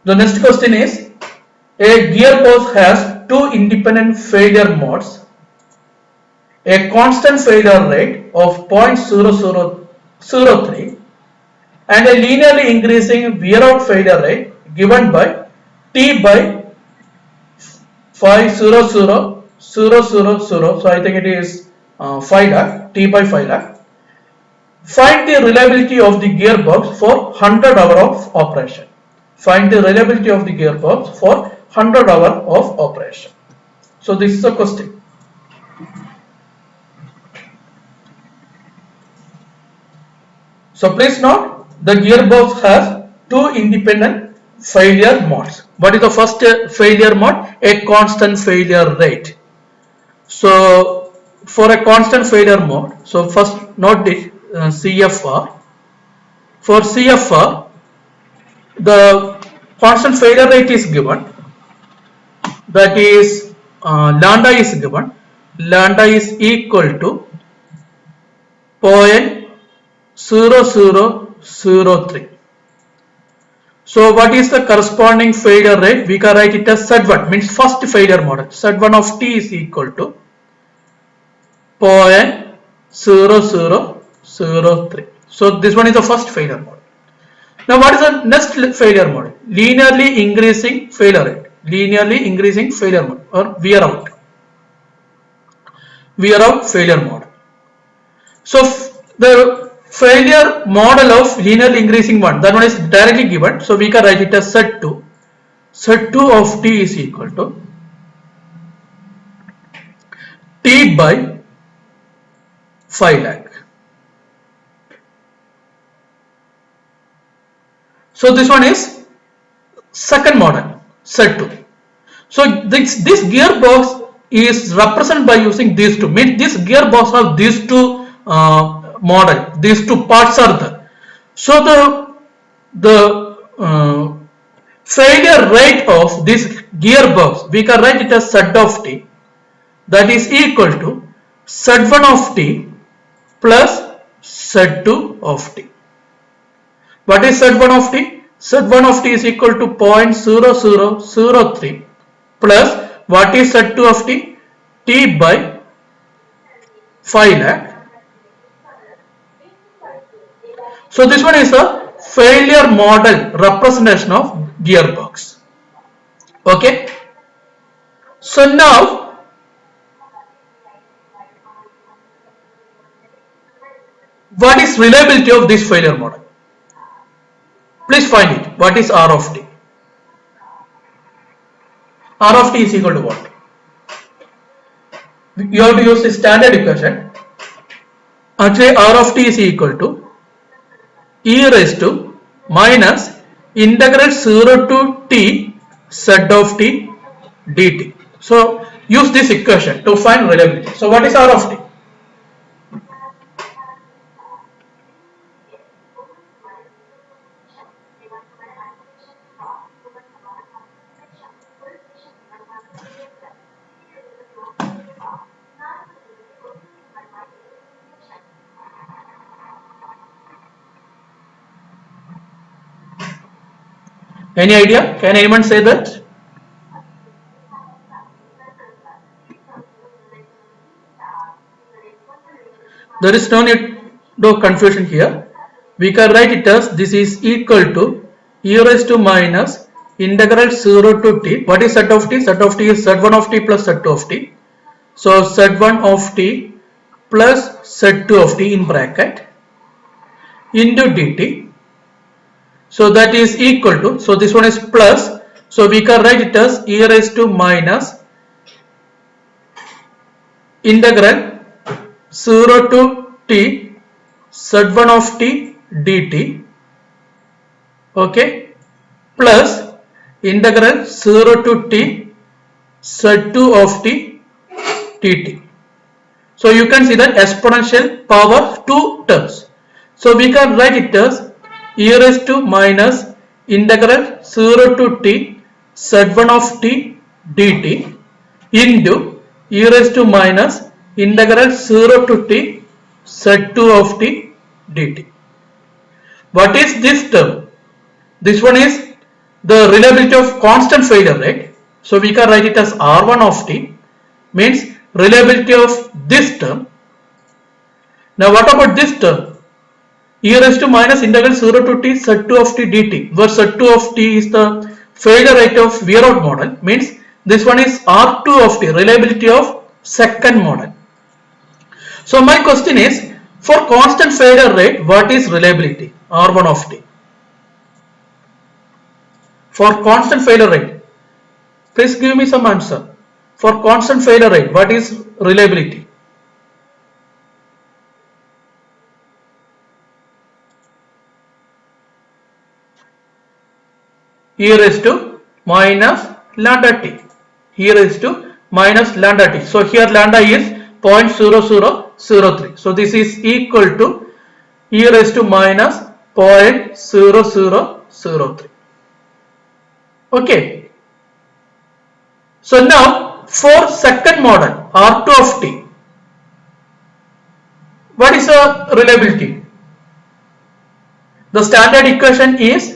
The next question is, a gearbox has two independent failure modes, a constant failure rate of 0.0003 and a linearly increasing wear out failure rate given by T by 500,000. So I think it is 5 lakh, T by 5 lakh. Find the reliability of the gearbox for 100 hours of operation. Find the reliability of the gearbox for 100 hours of operation. So this is the question. So please note, the gearbox has two independent failure modes. What is the first failure mode? A constant failure rate. So for a constant failure mode, so first note this CFR. For CFR, the constant failure rate is given, that is lambda is given, lambda is equal to 0.0003. So what is the corresponding failure rate? We can write it as Z1, means first failure model. Z1 of T is equal to 0.0003. So this one is the first failure model. Now what is the next failure model? Linearly increasing failure rate. Linearly increasing failure model, or wear out. Wear out failure model. So the failure model of linearly increasing one, that one is directly given. So we can write it as Z2. Z2 of T is equal to T by 5 lakh. So this one is second model, Z2. So this gearbox is represented by using these two. Means this gearbox of these two model, these two parts are there. So the failure rate of this gearbox, we can write it as Z of T, that is equal to Z1 of T plus Z2 of T. What is Z1 of T? Z1 of T is equal to 0.0003 plus what is Z2 of T? T by 5 lakh. So this one is a failure model representation of gearbox. Okay. So now what is reliability of this failure model? Please find it. What is R of T? R of T is equal to what? You have to use the standard equation. Actually, R of T is equal to e raised to minus integral 0 to T Z of T dt. So use this equation to find reliability. So what is R of T? Any idea? Can anyone say that? There is no need, no confusion here. We can write it as this is equal to e raised to minus integral 0 to T. What is Z of T? Z of T is Z1 of T plus Z2 of T. So Z1 of T plus Z2 of T in bracket into dt. So that is equal to, so this one is plus, so we can write it as e raised to minus integral 0 to T Z1 of T dt, okay, plus integral 0 to T Z2 of T dt. So you can see that exponential power 2 terms. So we can write it as e raised to minus integral 0 to T Z1 of T dt into e raised to minus integral 0 to T Z2 of T dt. What is this term? This one is the reliability of constant failure rate. So we can write it as R1 of t means reliability of this term. Now what about this term? E raised to minus integral 0 to t Z2 of t dt, where Z2 of t is the failure rate of wear out model, means this one is R2 of t, reliability of second model. So my question is, for constant failure rate, what is reliability? R1 of t. For constant failure rate, please give me some answer. For constant failure rate, what is reliability? E raised to minus lambda t. E raised to minus lambda t. So here lambda is 0.0003. So this is equal to e raised to minus 0.0003. Okay. So now for second model R2 of t, what is the reliability? The standard equation is,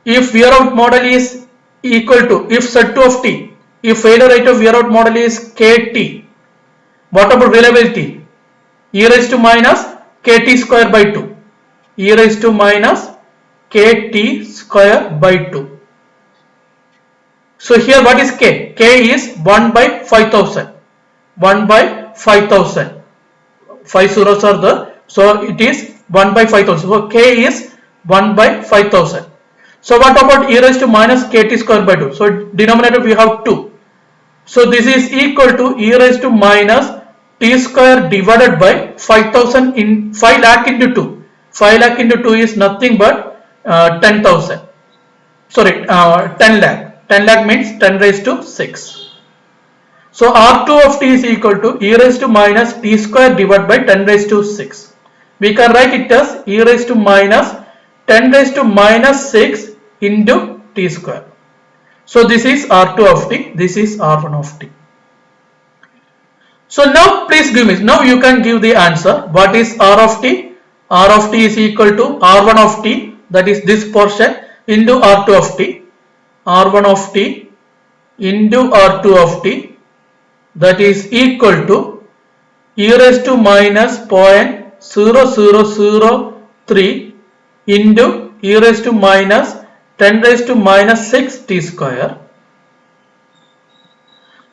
if wear out model is equal to, if Z2 of t, if failure rate of wear out model is kt, what about reliability? E raised to minus kt square by 2. E raised to minus kt square by 2. So here what is k? K is 1 by 5000. 1 by 5000. 5 zeros are there. So it is 1 by 5000. So k is 1 by 5000. So what about e raised to minus kt square by 2? So denominator we have 2. So this is equal to e raised to minus t square divided by 5000 in 5 lakh into 2. 5 lakh into 2 is nothing but 10,000. Sorry, 10 lakh. 10 lakh means 10 raised to 6. So R2 of t is equal to e raised to minus t square divided by 10 raised to 6. We can write it as e raised to minus 10 raised to minus 6 into t square. So this is R2 of t, this is R1 of t. So now please give me, now you can give the answer. What is R of t? R of t is equal to R1 of t, that is this portion, into R2 of t. R1 of t into R2 of t, that is equal to e raised to minus 0.0003 into e raised to minus 10 raised to minus 6 t square.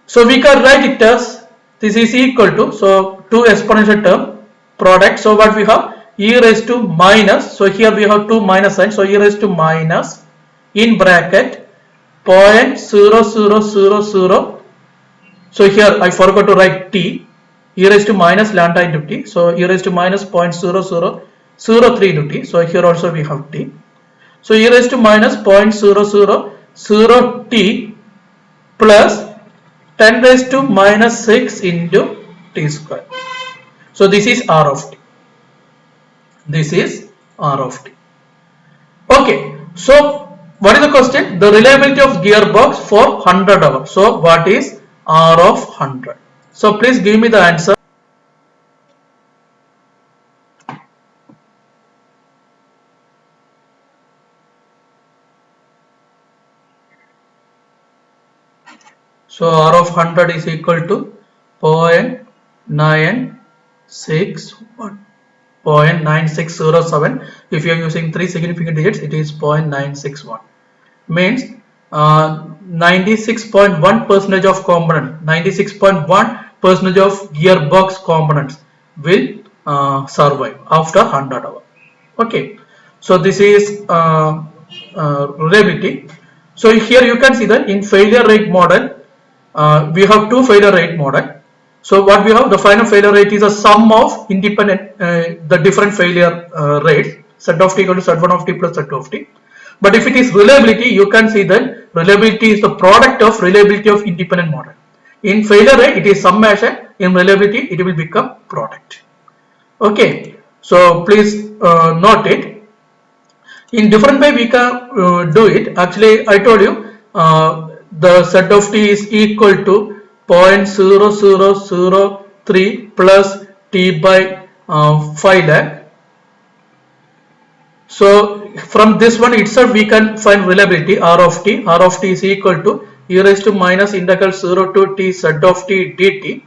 So we can write it as, this is equal to, so two exponential term product. So what we have, e raised to minus, so here we have two minus signs, so e raised to minus in bracket 0.0000. So here I forgot to write t, e raised to minus lambda into t, so e raised to minus 0.0003 into t, so here also we have t. So e raised to minus 0.000 t plus 10 raised to minus 6 into t square. So this is R of t. This is R of t. Okay, so what is the question? The reliability of gearbox for 100 hours. So what is R of 100? So please give me the answer. So R of 100 is equal to 0.961. 0.9607. If you are using 3 significant digits, it is 0.961. Means 96.1% of component, 96.1% of gearbox components will survive after 100 hours. Okay, so this is reliability. So here you can see that in failure rate model, we have two failure rate model. So what we have, the final failure rate is a sum of independent, the different failure rates, Z of t equal to Z1 of t plus Z2 of t. But if it is reliability, you can see that reliability is the product of reliability of independent model. In failure rate, it is summation. In reliability, it will become product. Okay, so please note it. In different way we can do it. Actually, I told you the Z of t is equal to 0.0003 plus t by 5 lakh. So from this one itself we can find reliability R of t. R of t is equal to e raised to minus integral 0 to t z of t dt.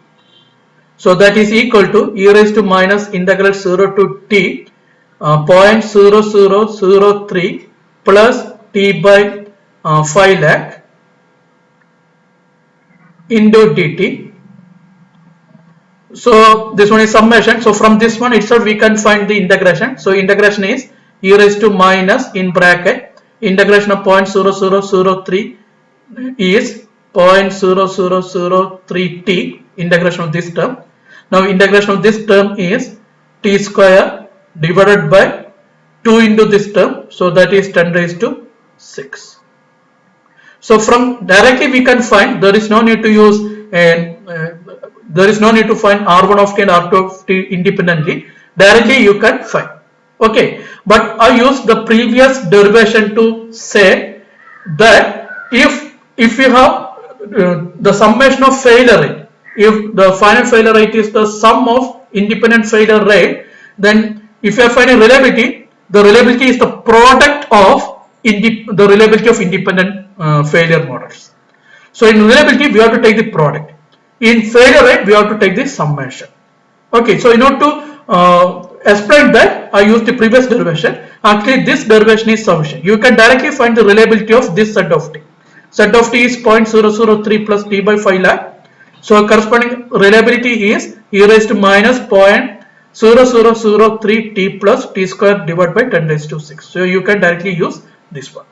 So that is equal to e raised to minus integral 0 to t 0.0003 plus t by 5 lakh into dt. So this one is summation. So from this one itself we can find the integration. So integration is e raised to minus in bracket integration of 0.0003 is 0.0003 t integration of this term. Now integration of this term is t square divided by 2 into this term, so that is 10 raised to 6. So from directly we can find there is no need to use there is no need to find R1 of t and R2 of t independently. Directly you can find. Okay, but I use the previous derivation to say that if you have the summation of failure rate, if the final failure rate is the sum of independent failure rate, then if you are finding reliability, the reliability is the product of the reliability of independent failure models. So in reliability we have to take the product. In failure rate we have to take the summation. Okay, so in order to explain that I used the previous derivation. Actually this derivation is sufficient. You can directly find the reliability of this z of t. Z of t is 0.003 plus t by 5 lakh. So corresponding reliability is e raised to minus 0.0003 t plus t square divided by 10 raised to 6. So you can directly use this one.